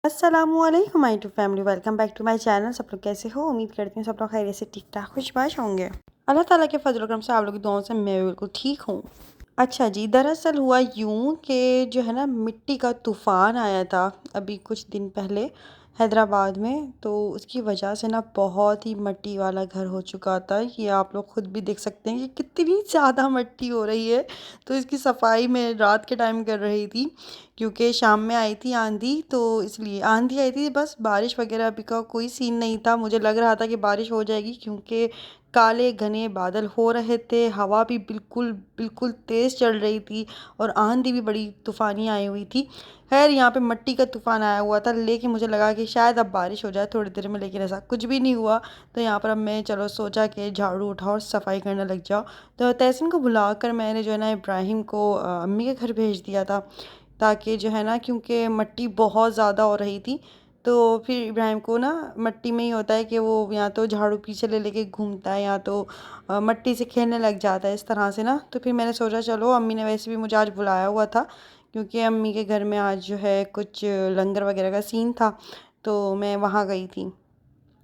अस्सलामुअलैकुम my to family, welcome back to my channel. सब लोग कैसे हो? उम्मीद करती हूँ सब लोग खैरियत से ठीक ठाक खुशबाश होंगे। अल्लाह ताला के फजल करम से आप लोग की दुआओं से मैं बिल्कुल ठीक हूँ। अच्छा जी, दरअसल हुआ यूँ कि जो है ना, मिट्टी का तूफ़ान आया था अभी कुछ दिन पहले हैदराबाद में। तो उसकी वजह से ना बहुत ही मिट्टी वाला घर हो चुका था। ये आप लोग खुद भी देख सकते हैं कि कितनी ज़्यादा मिट्टी हो रही है। तो इसकी सफाई मैं रात के टाइम कर रही थी, क्योंकि शाम में आई थी आंधी, तो इसलिए आंधी आई थी। बस बारिश वगैरह अभी का कोई सीन नहीं था। मुझे लग रहा था कि बारिश हो जाएगी, क्योंकि काले घने बादल हो रहे थे, हवा भी बिल्कुल बिल्कुल तेज़ चल रही थी और आंधी भी बड़ी तूफ़ानी आई हुई थी। खैर, यहाँ पे मिट्टी का तूफ़ान आया हुआ था, लेकिन मुझे लगा कि शायद अब बारिश हो जाए थोड़ी देर में, लेकिन ऐसा कुछ भी नहीं हुआ। तो यहाँ पर अब मैं चलो सोचा कि झाड़ू उठाओ और सफाई करने लग जाओ। तो तहसीन को बुलाकर मैंने जो है ना इब्राहिम को अम्मी के घर भेज दिया था, ताकि जो है ना, क्योंकि मिट्टी बहुत ज़्यादा हो रही थी। तो फिर इब्राहिम को ना मिट्टी में ही होता है कि वो या तो झाड़ू पीछे ले लेके घूमता है, या तो मिट्टी से खेलने लग जाता है इस तरह से ना। तो फिर मैंने सोचा चलो, अम्मी ने वैसे भी मुझे आज बुलाया हुआ था, क्योंकि अम्मी के घर में आज जो है कुछ लंगर वगैरह का सीन था, तो मैं वहाँ गई थी।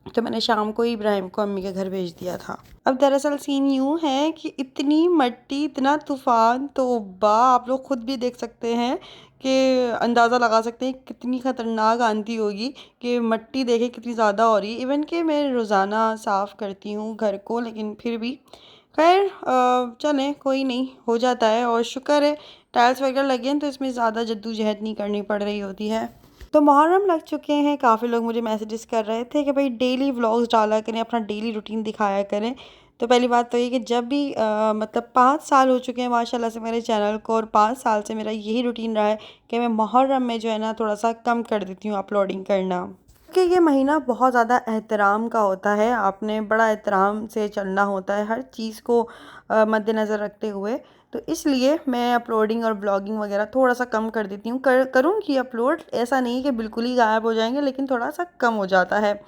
तो मैंने शाम को ही इब्राहिम को अम्मी के घर भेज दिया था। अब दरअसल सीन यूँ है कि इतनी मिट्टी, इतना तूफ़ान, तो आप लोग खुद भी देख सकते हैं कि अंदाज़ा लगा सकते हैं कितनी ख़तरनाक आंधी होगी, कि मिट्टी देखें कितनी ज़्यादा हो रही है। इवन कि मैं रोज़ाना साफ़ करती हूँ घर को, लेकिन फिर भी खैर चलें, कोई नहीं, हो जाता है। और शुक्र है टाइल्स वगैरह लगे हैं, तो इसमें ज़्यादा जद्दोजहद नहीं करनी पड़ रही होती है। तो मुहर्रम लग चुके हैं, काफ़ी लोग मुझे मैसेजेस कर रहे थे कि भाई डेली व्लॉग्स डाला करें, अपना डेली रूटीन दिखाया करें। तो पहली बात तो ये कि जब भी मतलब 5 साल हो चुके हैं माशाल्लाह से मेरे चैनल को, और 5 साल से मेरा यही रूटीन रहा है कि मैं मुहर्रम में जो है ना थोड़ा सा कम कर देती हूँ अपलोडिंग करना, कि ये महीना बहुत ज़्यादा एहतराम का होता है। आपने बड़ा एहतराम से चलना होता है हर चीज़ को मद्देनज़र रखते हुए। तो इसलिए मैं अपलोडिंग और ब्लॉगिंग वगैरह थोड़ा सा कम कर देती हूँ। करूँगी अपलोड, ऐसा नहीं कि बिल्कुल ही गायब हो जाएंगे, लेकिन थोड़ा सा कम हो जाता है।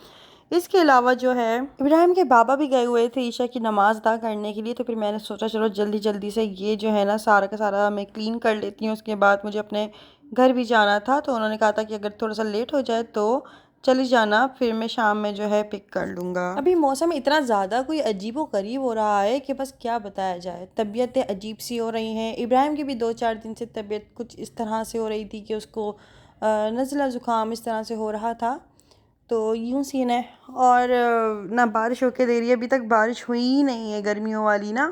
इसके अलावा जो है, इब्राहिम के बाबा भी गए हुए थे ईशा की नमाज़ अदा करने के लिए। तो फिर मैंने सोचा चलो जल्दी जल्दी से ये जो है ना सारा का सारा मैं क्लीन कर लेती हूँ। उसके बाद मुझे अपने घर भी जाना था, तो उन्होंने कहा था कि अगर थोड़ा सा लेट हो जाए तो चली जाना, फिर मैं शाम में जो है पिक कर लूँगा। अभी मौसम इतना ज़्यादा कोई अजीबो गरीब हो रहा है कि बस क्या बताया जाए। तबीयतें अजीब सी हो रही हैं। इब्राहिम की भी 2-4 दिन से तबीयत कुछ इस तरह से हो रही थी कि उसको नज़ला ज़ुकाम इस तरह से हो रहा था। तो यूँ सीन है। और ना बारिश होके दे रही है, अभी तक बारिश हुई ही नहीं है गर्मियों वाली ना।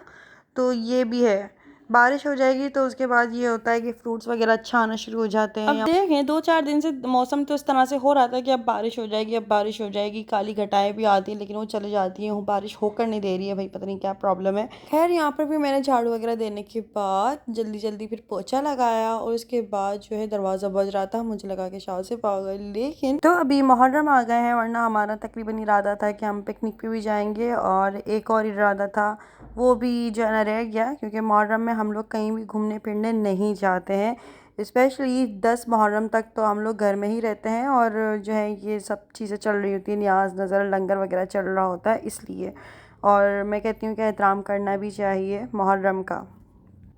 तो ये भी है, बारिश हो जाएगी तो उसके बाद ये होता है कि फ्रूट्स वगैरह अच्छा आना शुरू हो जाते हैं। अब देखें, 2-4 दिन से मौसम तो इस तरह से हो रहा था कि अब बारिश हो जाएगी, अब बारिश हो जाएगी। काली घटाएं भी आती हैं, लेकिन वो चले जाती हैं। वो बारिश होकर नहीं दे रही है, भाई पता नहीं क्या प्रॉब्लम है। खैर, यहाँ पर भी मैंने झाड़ू वगैरह देने के बाद जल्दी जल्दी फिर पोछा लगाया, और उसके बाद जो है दरवाज़ा बज रहा था, मुझे लगा कि शायद से पागल, लेकिन तो अभी मुहर्रम आ गए हैं, वरना हमारा तकरीबन इरादा था कि हम पिकनिक पे भी जाएंगे। और एक और इरादा था, वो भी जो है ना रह गया, क्योंकि मुहर्रम में हम लोग कहीं भी घूमने फिरने नहीं जाते हैं। स्पेशली 10 मुहर्रम तक तो हम लोग घर में ही रहते हैं, और जो है ये सब चीज़ें चल रही होती हैं, न्याज़ नज़र लंगर वगैरह चल रहा होता है, इसलिए। और मैं कहती हूँ कि एहतराम करना भी चाहिए मुहर्रम का।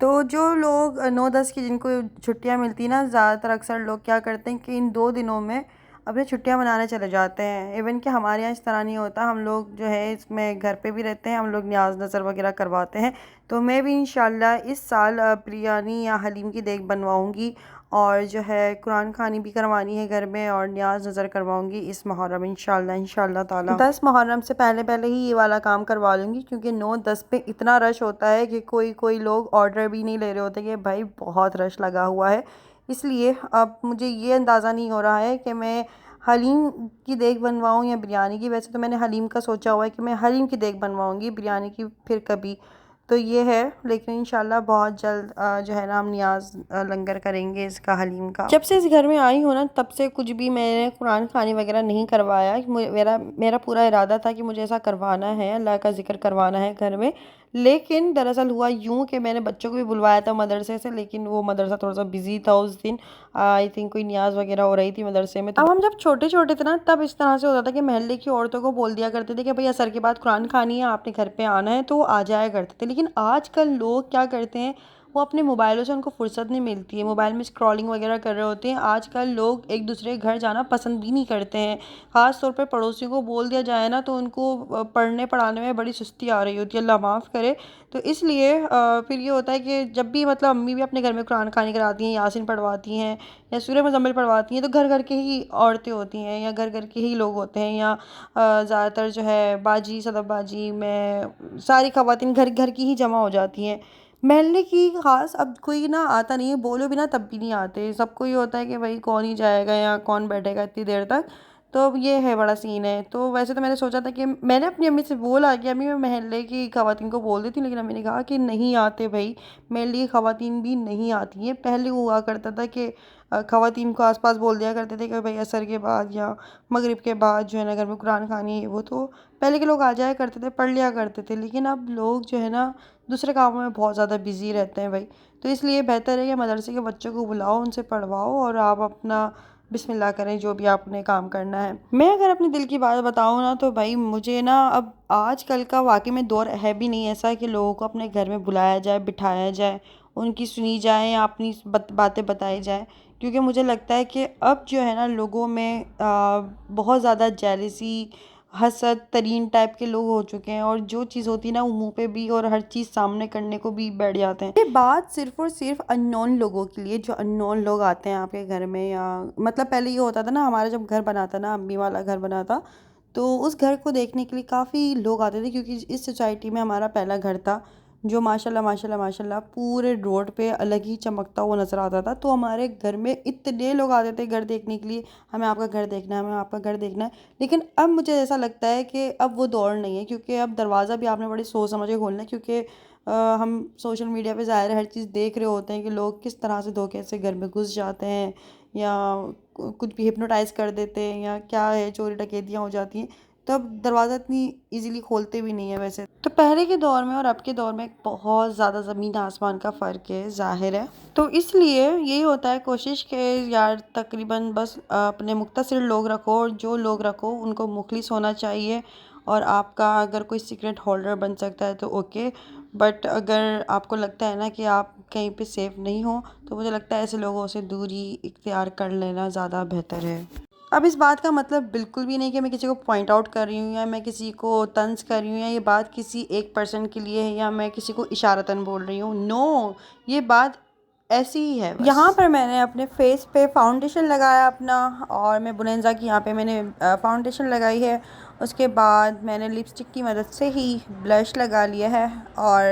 तो जो लोग 9-10 की जिनको छुट्टियां मिलती हैं ना, ज़्यादातर अक्सर लोग क्या करते हैं कि इन 2 दिनों में अपनी छुट्टियां मनाने चले जाते हैं। इवन कि हमारे यहाँ इस तरह नहीं होता, हम लोग जो है इसमें घर पे भी रहते हैं, हम लोग न्याज़ नज़र वगैरह करवाते हैं। तो मैं भी इंशाल्लाह इस साल बिरयानी या हलीम की देग बनवाऊँगी, और जो है कुरान खानी भी करवानी है घर में, और न्याज़ नज़र करवाऊँगी इस मुहर्रम इंशाल्लाह ताला। 10 मुहर्रम से पहले पहले ही ये वाला काम करवा लूँगी, क्योंकि 9-10 पे इतना रश होता है कि कोई कोई लोग ऑर्डर भी नहीं ले रहे होते कि भाई बहुत रश लगा हुआ है। इसलिए अब मुझे ये अंदाज़ा नहीं हो रहा है कि मैं हलीम की देग बनवाऊँ या बिरयानी की। वैसे तो मैंने हलीम का सोचा हुआ है कि मैं हलीम की देग बनवाऊँगी, बिरयानी की फिर कभी। तो ये है, लेकिन इंशाल्लाह बहुत जल्द जो है ना हम नियाज़ लंगर करेंगे इसका, हलीम का। जब से इस घर में आई हूँ ना, तब से कुछ भी मैंने कुरान खानी वगैरह नहीं करवाया। मेरा मेरा पूरा इरादा था कि मुझे ऐसा करवाना है, अल्लाह का जिक्र करवाना है घर में। लेकिन दरअसल हुआ यूँ कि मैंने बच्चों को भी बुलवाया था मदरसे से, लेकिन वो मदरसा थोड़ा सा बिजी था उस दिन। आई थिंक कोई न्याज वगैरह हो रही थी मदरसे में। तो अब हम जब छोटे छोटे थे ना, तब इस तरह से होता था कि मोहल्ले की औरतों को बोल दिया करते थे कि भाई असर के बाद कुरान खानी है, आपने घर पे आना है, तो वो आ जाया करते थे। लेकिन आजकल लोग क्या करते हैं, वो अपने मोबाइलों से उनको फुर्सत नहीं मिलती है, मोबाइल में स्क्रॉलिंग वगैरह कर रहे होते हैं। आजकल लोग एक दूसरे के घर जाना पसंद भी नहीं करते हैं। ख़ास तौर पे पड़ोसियों को बोल दिया जाए ना तो उनको पढ़ने पढ़ाने में बड़ी सुस्ती आ रही होती है, अल्लाह माफ़ करे। तो इसलिए फिर ये होता है कि जब भी मतलब अम्मी भी अपने घर में कुरान खानी कराती हैं, यासीन पढ़वाती हैं या सूरह मुज़म्मिल पढ़वाती हैं, तो घर घर के ही औरतें होती हैं या घर घर के ही लोग होते हैं, या ज़्यादातर जो है बाजी सदफ बाजी में सारी ख़वातीन घर घर की ही जमा हो जाती हैं। महल्ले की ख़ास अब कोई ना आता नहीं है, बोलो भी ना तब भी नहीं आते। सबको ये होता है कि भाई कौन ही जाएगा या कौन बैठेगा इतनी देर तक। तो ये है बड़ा सीन है। तो वैसे तो मैंने सोचा था कि मैंने अपनी अम्मी से बोला कि अम्मी मैं महल्ले की ख़वातीन को बोल देती हूँ, लेकिन अम्मी ने कहा कि नहीं आते भाई, महल्ले की ख़वातीन भी नहीं आती हैं। पहले हुआ करता था कि ख़वातीन को आसपास बोल दिया करते थे कि भाई असर के बाद या मगरिब के बाद जो है ना घर में कुरान खानी है, वो तो पहले के लोग आ जाया करते थे, पढ़ लिया करते थे। लेकिन अब लोग जो है ना दूसरे कामों में बहुत ज़्यादा बिजी रहते हैं भाई। तो इसलिए बेहतर है कि मदरसे के बच्चों को बुलाओ, उनसे पढ़वाओ और आप अपना बिस्मिल्लाह करें जो भी आपने काम करना है। मैं अगर अपने दिल की बात बताऊँ ना तो भाई मुझे ना अब आजकल का वाकई में दौर है भी नहीं ऐसा कि लोगों को अपने घर में बुलाया जाए, बिठाया जाए, उनकी सुनी जाए या अपनी बातें बताई जाए। क्योंकि मुझे लगता है कि अब जो है ना लोगों में बहुत ज़्यादा जेलसी, हसद तरीन टाइप के लोग हो चुके हैं, और जो चीज़ होती है ना वो मुंह पे भी और हर चीज़ सामने करने को भी बैठ जाते हैं। ये बात सिर्फ और सिर्फ अननोन लोगों के लिए, जो अननोन लोग आते हैं आपके घर में, या मतलब पहले ये होता था ना, हमारा जब घर बना था ना, अम्मी वाला घर बना था, तो उस घर को देखने के लिए काफ़ी लोग आते थे, क्योंकि इस सोसाइटी में हमारा पहला घर था जो माशाल्लाह माशाल्लाह माशाल्लाह पूरे रोड पे अलग ही चमकता हुआ नज़र आता था। तो हमारे घर में इतने लोग आते थे घर देखने के लिए, हमें आपका घर देखना है, हमें आपका घर देखना है। लेकिन अब मुझे ऐसा लगता है कि अब वो दौर नहीं है, क्योंकि अब दरवाज़ा भी आपने बड़ी सोच समझ के खोलना है। क्योंकि हम सोशल मीडिया पे ज़ाहिर है हर चीज़ देख रहे होते हैं कि लोग किस तरह से धोखे से घर में घुस जाते हैं, या कुछ भी हिप्नोटाइज कर देते हैं, या क्या है चोरी डकैतियाँ हो जाती हैं। तो अब दरवाज़ा इतनी इजीली खोलते भी नहीं है वैसे। तो पहले के दौर में और अब के दौर में बहुत ज़्यादा ज़मीन आसमान का फ़र्क है, ज़ाहिर है। तो इसलिए यही होता है, कोशिश के यार तकरीबन बस अपने मुख्तसर लोग रखो, और जो लोग रखो उनको मुखलिस होना चाहिए। और आपका अगर कोई सीक्रेट होल्डर बन सकता है तो ओके, बट अगर आपको लगता है ना कि आप कहीं पे सेफ़ नहीं हो, तो मुझे लगता है ऐसे लोगों से दूरी इख्तियार कर लेना ज़्यादा बेहतर है। अब इस बात का मतलब बिल्कुल भी नहीं कि मैं किसी को पॉइंट आउट कर रही हूँ या मैं किसी को तंज कर रही हूँ, या ये बात किसी एक पर्सन के लिए है, या मैं किसी को इशारतन बोल रही हूँ। नो, ये बात ऐसी ही है बस। यहाँ पर मैंने अपने फेस पे फाउंडेशन लगाया अपना, और मैं बुनेंजा की यहाँ पे मैंने फाउंडेशन लगाई है। उसके बाद मैंने लिपस्टिक की मदद से ही ब्लश लगा लिया है, और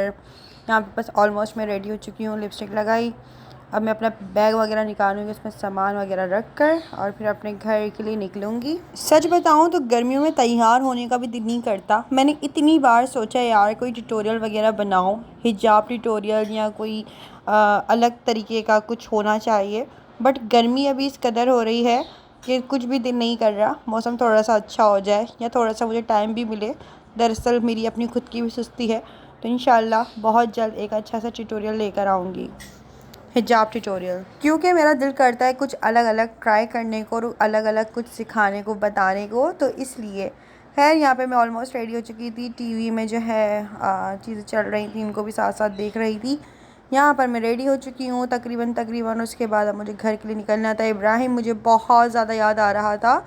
यहाँ पे बस ऑलमोस्ट मैं रेडी हो चुकी हूँ, लिपस्टिक लगाई। अब मैं अपना बैग वगैरह निकालूंगी, उसमें सामान वगैरह रख कर, और फिर अपने घर के लिए निकलूंगी। सच बताऊं तो गर्मियों में तैयार होने का भी दिल नहीं करता। मैंने इतनी बार सोचा यार कोई ट्यूटोरियल वगैरह बनाऊं, हिजाब ट्यूटोरियल या कोई अलग तरीके का कुछ होना चाहिए, बट गर्मी अभी इस कदर हो रही है कि कुछ भी दिल नहीं कर रहा। मौसम थोड़ा सा अच्छा हो जाए या थोड़ा सा मुझे टाइम भी मिले, दरअसल मेरी अपनी खुद की भी सुस्ती है, तो इंशाल्लाह बहुत जल्द एक अच्छा सा ट्यूटोरियल लेकर आऊँगी, हिजाब ट्यूटोरियल। क्योंकि मेरा दिल करता है कुछ अलग अलग ट्राई करने को और अलग अलग कुछ सिखाने को, बताने को, तो इसलिए। खैर यहाँ पे मैं ऑलमोस्ट रेडी हो चुकी थी, टीवी में जो है चीज़ें चल रही थी, इनको भी साथ साथ देख रही थी। यहाँ पर मैं रेडी हो चुकी हूँ तकरीबन। उसके बाद अब मुझे घर के लिए निकलना था। इब्राहिम मुझे बहुत ज़्यादा याद आ रहा था,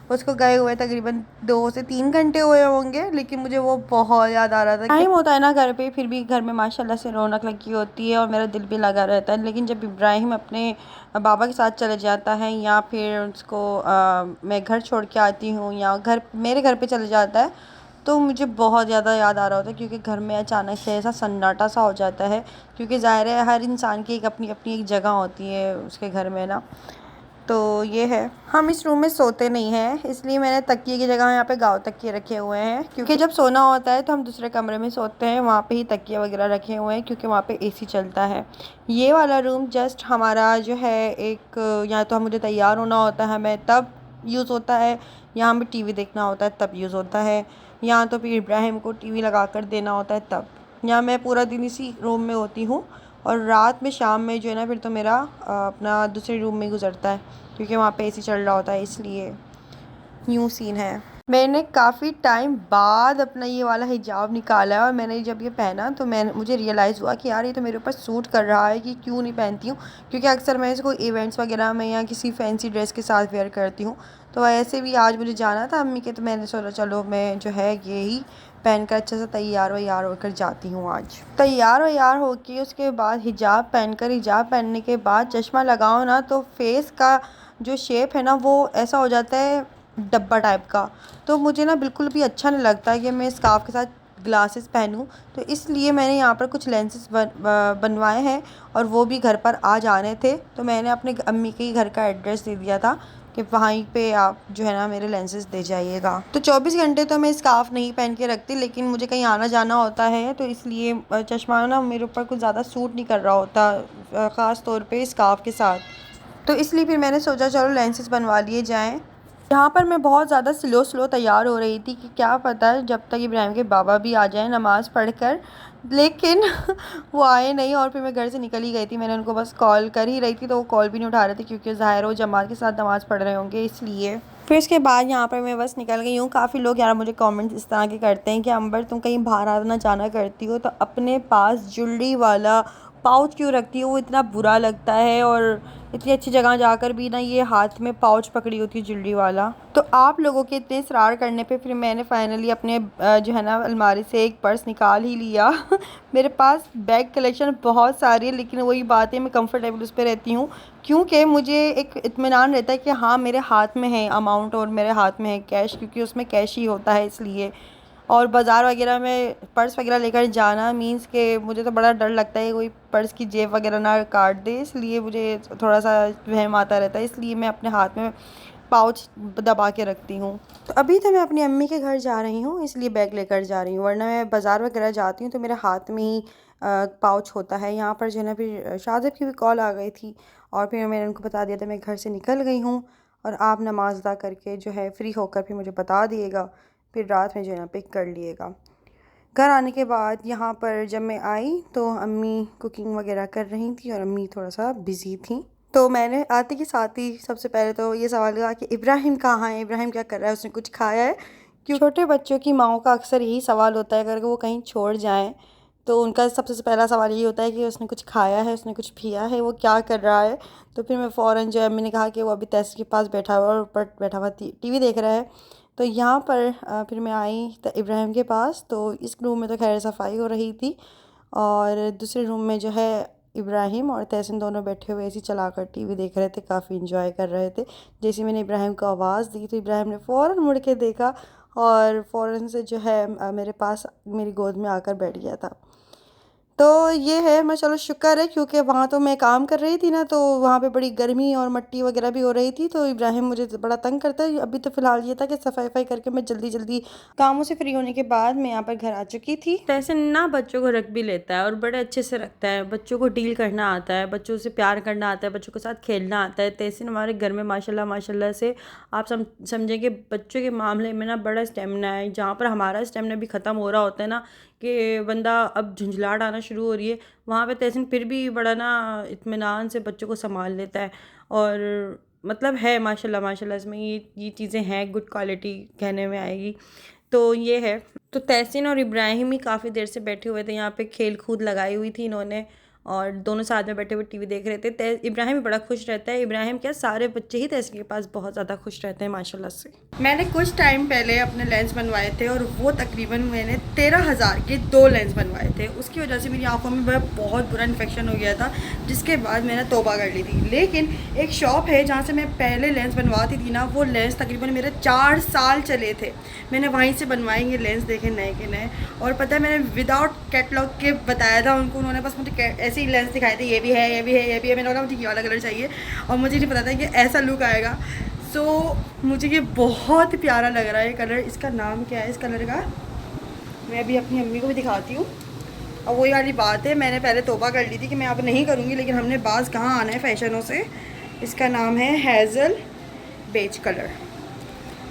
उसको गए हुए तकरीबन 2 से 3 घंटे हुए होंगे, लेकिन मुझे वो बहुत याद आ रहा था। टाइम होता है ना घर पे, फिर भी घर में माशाल्लाह से रौनक लगी होती है और मेरा दिल भी लगा रहता है। लेकिन जब इब्राहिम अपने बाबा के साथ चले जाता है, या फिर उसको मैं घर छोड़ के आती हूँ, या घर मेरे घर पे चले जाता है, तो मुझे बहुत ज़्यादा याद आ रहा होता है। क्योंकि घर में अचानक से ऐसा सन्नाटा सा हो जाता है, क्योंकि ज़ाहिर है हर इंसान की एक अपनी अपनी एक जगह होती है उसके घर में ना। तो ये है, हम इस रूम में सोते नहीं हैं, इसलिए मैंने तकिए की जगह यहाँ पे गाँव तकिए रखे हुए हैं। क्योंकि जब सोना होता है तो हम दूसरे कमरे में सोते हैं, वहाँ पे ही तकिए वगैरह रखे हुए हैं, क्योंकि वहाँ पे एसी चलता है। ये वाला रूम जस्ट हमारा जो है एक, या तो मुझे तैयार होना होता है हमें तब यूज़ होता है, या हमें टीवी देखना होता है तब यूज़ होता है, या तो फिर इब्राहिम को टीवी लगा कर देना होता है तब। या मैं पूरा दिन इसी रूम में होती हूँ, और रात में शाम में जो है ना फिर तो मेरा अपना दूसरे रूम में गुजरता है, क्योंकि वहाँ पे एसी चल रहा होता है, इसलिए यूँ सीन है। मैंने काफ़ी टाइम बाद अपना ये वाला हिजाब निकाला है और मैंने जब ये पहना तो मुझे रियलाइज़ हुआ कि यार ये तो मेरे ऊपर सूट कर रहा है कि क्यों नहीं पहनती हूँ, क्योंकि अक्सर मैं इसको इवेंट्स वगैरह में या किसी फैंसी ड्रेस के साथ वेयर करती हूँ। तो ऐसे भी आज मुझे जाना था अम्मी के, तो मैंने सोचा चलो मैं जो है यही पहन कर अच्छे से तैयार वैयार होकर जाती हूँ। आज तैयार वैयार होके उसके बाद हिजाब पहनकर, हिजाब पहनने के बाद चश्मा लगाओ ना तो फेस का जो शेप है ना वो ऐसा हो जाता है डब्बा टाइप का। तो मुझे ना बिल्कुल भी अच्छा नहीं लगता कि मैं स्कार्फ़ के साथ ग्लासेस पहनूं। तो इसलिए मैंने यहाँ पर कुछ लेंसेज बनवाए हैं और वो भी घर पर आ जाने थे, तो मैंने अपने अम्मी के घर का एड्रेस दे दिया था कि वहीं पे आप जो है ना मेरे लेंसेज दे जाइएगा। तो 24 घंटे तो मैं स्कार्फ़ नहीं पहन के रखती, लेकिन मुझे कहीं आना जाना होता है तो इसलिए चश्मा ना मेरे ऊपर कुछ ज़्यादा सूट नहीं कर रहा होता, ख़ास तौर पे स्कार्फ़ के साथ। तो इसलिए फिर मैंने सोचा चलो लेंसेज बनवा लिए जाएँ। यहाँ पर मैं बहुत ज़्यादा स्लो तैयार हो रही थी कि क्या पता जब तक इब्राहिम के बाबा भी आ जाएं नमाज़ पढ़कर, लेकिन वो आए नहीं और फिर मैं घर से निकल ही गई थी। मैंने उनको बस कॉल कर ही रही थी तो वो कॉल भी नहीं उठा रहे थे, क्योंकि ज़ाहिर हो जमात के साथ नमाज़ पढ़ रहे होंगे इसलिए। फिर उसके बाद यहाँ पर मैं बस निकल गई हूँ। काफ़ी लोग यार मुझे कमेंट्स इस तरह के करते हैं कि अंबर तुम कहीं बाहर आना जाना करती हो तो अपने पास ज्वेलरी वाला पाउच क्यों रखती हो, वो इतना बुरा लगता है, और इतनी अच्छी जगह जाकर भी ना ये हाथ में पाउच पकड़ी होती है ज्वेलरी वाला। तो आप लोगों के इतने इसरार करने पे फिर मैंने फाइनली अपने जो है ना अलमारी से एक पर्स निकाल ही लिया। मेरे पास बैग कलेक्शन बहुत सारी है, लेकिन वही बात है मैं कंफर्टेबल उस पर रहती हूँ, क्योंकि मुझे एक इत्मीनान रहता है कि हाँ मेरे हाथ में है अमाउंट और मेरे हाथ में है कैश, क्योंकि उसमें कैश ही होता है इसलिए। और बाज़ार वगैरह में पर्स वगैरह लेकर जाना मीन्स के मुझे तो बड़ा डर लगता है कोई पर्स की जेब वगैरह ना काट दे, इसलिए मुझे थोड़ा सा वहम आता रहता है, इसलिए मैं अपने हाथ में पाउच दबा के रखती हूँ। तो अभी तो मैं अपनी अम्मी के घर जा रही हूँ इसलिए बैग लेकर जा रही हूँ, वरना मैं बाज़ार वगैरह जाती हूँ तो मेरे हाथ में ही पाउच होता है। यहाँ पर जो है ना फिर शादिब की भी कॉल आ गई थी और फिर मैंने उनको बता दिया था मैं घर से निकल गई हूँ और आप नमाज़ अदा करके जो है फ्री होकर फिर मुझे बता दिएगा, फिर रात में जो है ना पिक कर लिएगा। घर आने के बाद यहाँ पर जब मैं आई तो अम्मी कुकिंग वगैरह कर रही थी और अम्मी थोड़ा सा बिज़ी थी। तो मैंने आते के साथ ही सबसे पहले तो ये सवाल किया कि इब्राहिम कहाँ है, इब्राहिम क्या कर रहा है, उसने कुछ खाया है। क्यों छोटे बच्चों की माओं का अक्सर यही सवाल होता है, अगर वो कहीं छोड़ जाएं तो उनका सबसे पहला सवाल यही होता है कि उसने कुछ खाया है, उसने कुछ पिया है, वो क्या कर रहा है। तो फिर मैं फ़ौरन जो है अम्मी ने कहा कि वो अभी तैसी के पास बैठा हुआ और ऊपर बैठा हुआ टीवी देख रहा है। तो यहाँ पर फिर मैं आई इब्राहिम के पास, तो इस रूम में तो खैर सफाई हो रही थी और दूसरे रूम में जो है इब्राहिम और तहसीन दोनों बैठे हुए एसी चलाकर टीवी देख रहे थे, काफ़ी इंजॉय कर रहे थे। जैसे मैंने इब्राहिम को आवाज़ दी तो इब्राहिम ने फ़ौरन मुड़ के देखा और फ़ौरन से जो है मेरे पास मेरी गोद में आकर बैठ गया था। तो ये है मैं चलो शुक्र है, क्योंकि वहाँ तो मैं काम कर रही थी ना तो वहाँ पे बड़ी गर्मी और मट्टी वगैरह भी हो रही थी, तो इब्राहिम मुझे बड़ा तंग करता है। अभी तो फ़िलहाल ये था कि सफाई करके मैं जल्दी जल्दी कामों से फ्री होने के बाद मैं यहाँ पर घर आ चुकी थी। तैसे ना बच्चों को रख भी लेता है और बड़े अच्छे से रखता है, बच्चों को डील करना आता है, बच्चों से प्यार करना आता है, बच्चों के साथ खेलना आता है। तैसे हमारे घर में माशाल्लाह माशाल्लाह से आप समझें कि बच्चों के मामले में ना बड़ा स्टेमिना है। जहाँ पर हमारा स्टेमिना भी ख़त्म हो रहा होता है ना कि बंदा अब झुंझलाहट आना शुरू हो रही है, वहाँ पे तहसीन फिर भी बड़ा ना इत्मीनान से बच्चों को संभाल लेता है। और मतलब है माशाल्लाह माशाल्लाह इसमें ये चीज़ें हैं, गुड क्वालिटी कहने में आएगी। तो ये है। तो तहसीन और इब्राहिम ही काफ़ी देर से बैठे हुए थे, यहाँ पे खेल कूद लगाई हुई थी इन्होंने और दोनों साथ में बैठे हुए टीवी देख रहे थे। इब्राहिम भी बड़ा खुश रहता है, इब्राहिम क्या सारे बच्चे ही तहसीन के पास बहुत ज़्यादा खुश रहते हैं माशाल्लाह से। मैंने कुछ टाइम पहले अपने लेंस बनवाए थे और वो तकरीबन मैंने 13,000 के 2 लेंस बनवाए थे। उसकी वजह से मेरी आंखों में बहुत बुरा इन्फेक्शन हो गया था, जिसके बाद मैंने तौबा कर ली थी। लेकिन एक शॉप है जहाँ से मैं पहले लेंस बनवाती थी ना, वो लेंस तकरीबन मेरे 4 साल चले थे। मैंने वहीं से बनवाएंगे लेंस देखे नए के नए, और पता है मैंने विदाउट कैटलॉग के बताया था उनको, उन्होंने बस मुझे ऐसे ही लेंस दिखाए थे, ये भी है ये भी है ये भी है। मैंने बोला मुझे ये वाला कलर चाहिए और मुझे नहीं पता था कि ऐसा लुक आएगा। सो मुझे ये बहुत प्यारा लग रहा है ये कलर। इसका नाम क्या है इस कलर का, मैं अभी अपनी अम्मी को भी दिखाती हूँ। और वही वाली बात है, मैंने पहले तौबा कर ली थी कि मैं अब नहीं करूँगी, लेकिन हमने बाज़ कहाँ आना है फैशनों से। इसका नाम है हेज़ल बेज कलर,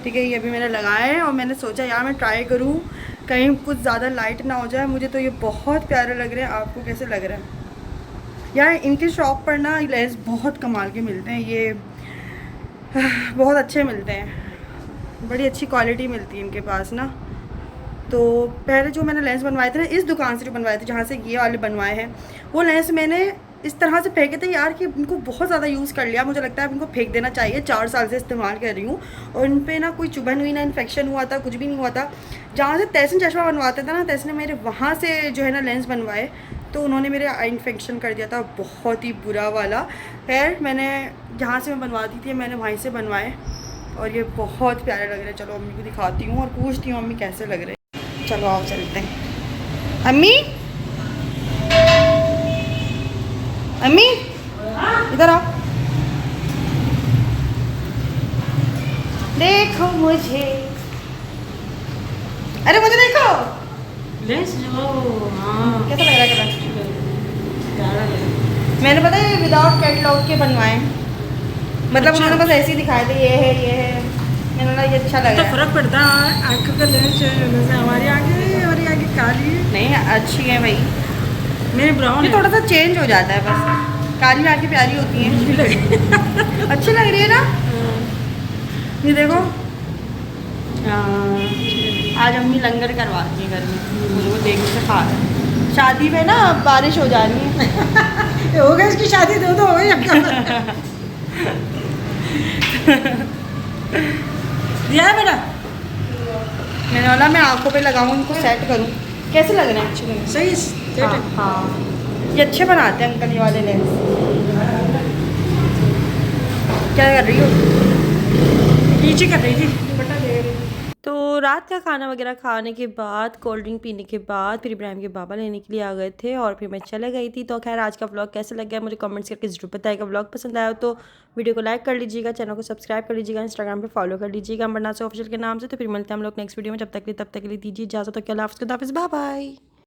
ठीक है। ये अभी मैंने लगाया है और मैंने सोचा यार मैं ट्राई करूँ कहीं कुछ ज़्यादा लाइट ना हो जाए। मुझे तो ये बहुत प्यारे लग रहे हैं, आपको कैसे लग रहा है यार? इनके शॉप पर ना लेंस बहुत कमाल के मिलते हैं, ये बहुत अच्छे मिलते हैं। बड़ी अच्छी क्वालिटी मिलती है इनके पास ना। तो पहले जो मैंने लेंस बनवाए थे ना, इस दुकान से जो बनवाए थे जहाँ से ये वाले बनवाए हैं, वो लेंस मैंने इस तरह से फेंके थे यार कि इनको बहुत ज़्यादा यूज़ कर लिया। मुझे लगता है अब इनको फेंक देना चाहिए। 4 साल से इस्तेमाल कर रही हूँ और इन पर ना कोई चुभन हुई ना इन्फेक्शन हुआ था, कुछ भी नहीं हुआ था। जहाँ से तहसीन चश्मा बनवाते थे ना, तहसीन ने मेरे वहाँ से जो है ना लेंस बनवाए, तो उन्होंने मेरे आई इन्फेक्शन कर दिया था, बहुत ही बुरा वाला। खैर मैंने जहाँ से मैं बनवाती थी मैंने वहीं से बनवाए और ये बहुत प्यारे लग रहे हैं। चलो अम्मी को दिखाती हूँ और पूछती हूँ अम्मी कैसे लग रहे हैं। चलो आओ चलते हैं। अम्मी, अम्मी इधर आओ, देखो मुझे, अरे मुझे देखो। लेंस जो हाँ कैसा लग रहा है कलर? मैंने पता है विदाउट कैटलॉग के बनवाए, मतलब अच्छा। उन्होंने बस ऐसे ही दिखाए थे, ये है ये है। मैंने बोला ये अच्छा लग तो रहा है। फर्क पड़ता है आँखों का लेंस जैसे हमारी आँखें काली है, नहीं अच्छी है भाई, मेरी ब्राउन ये है। थोड़ा सा चेंज हो जाता है बस। काली आँखें प्यारी होती हैं। अच्छी लग रही है ना? ये देखो, आज अम्मी लंगर करवाती है घर में, मुझे वो देख के खा रहे हैं। शादी में ना बारिश हो जानी है। हो गई इसकी शादी, दो हो गई दिया है बेटा। मैंने बोला मैं आंखों पे लगाऊं, इनको सेट करूं। कैसे लग रहे हैं? सही हाँ हाँ, ये अच्छे बनाते हैं अंकल ये वाले लेंस। क्या कर रही हो? नीचे कर रही थी दुपट्टा ले रही। तो रात का खाना वगैरह खाने के बाद, कोल्ड ड्रिंक पीने के बाद फिर इब्राहिम के बाबा लेने के लिए आ गए थे और फिर मैं चले गई थी। तो खैर आज का व्लॉग कैसा लग गया मुझे कमेंट्स करके जरूर बताइएगा। व्लॉग पसंद आया तो वीडियो को लाइक कर लीजिएगा, चैनल को सब्सक्राइब कर लीजिएगा, इंस्टाग्राम पे फॉलो कर लीजिएगा अमरनाथ से ऑफिशियल के नाम से। तो फिर मिलते हैं हम लोग नेक्स्ट वीडियो में, तब तक के लिए दीजिए इजाज़त। तो क्या, खुदा हाफिज़, बाय बाय।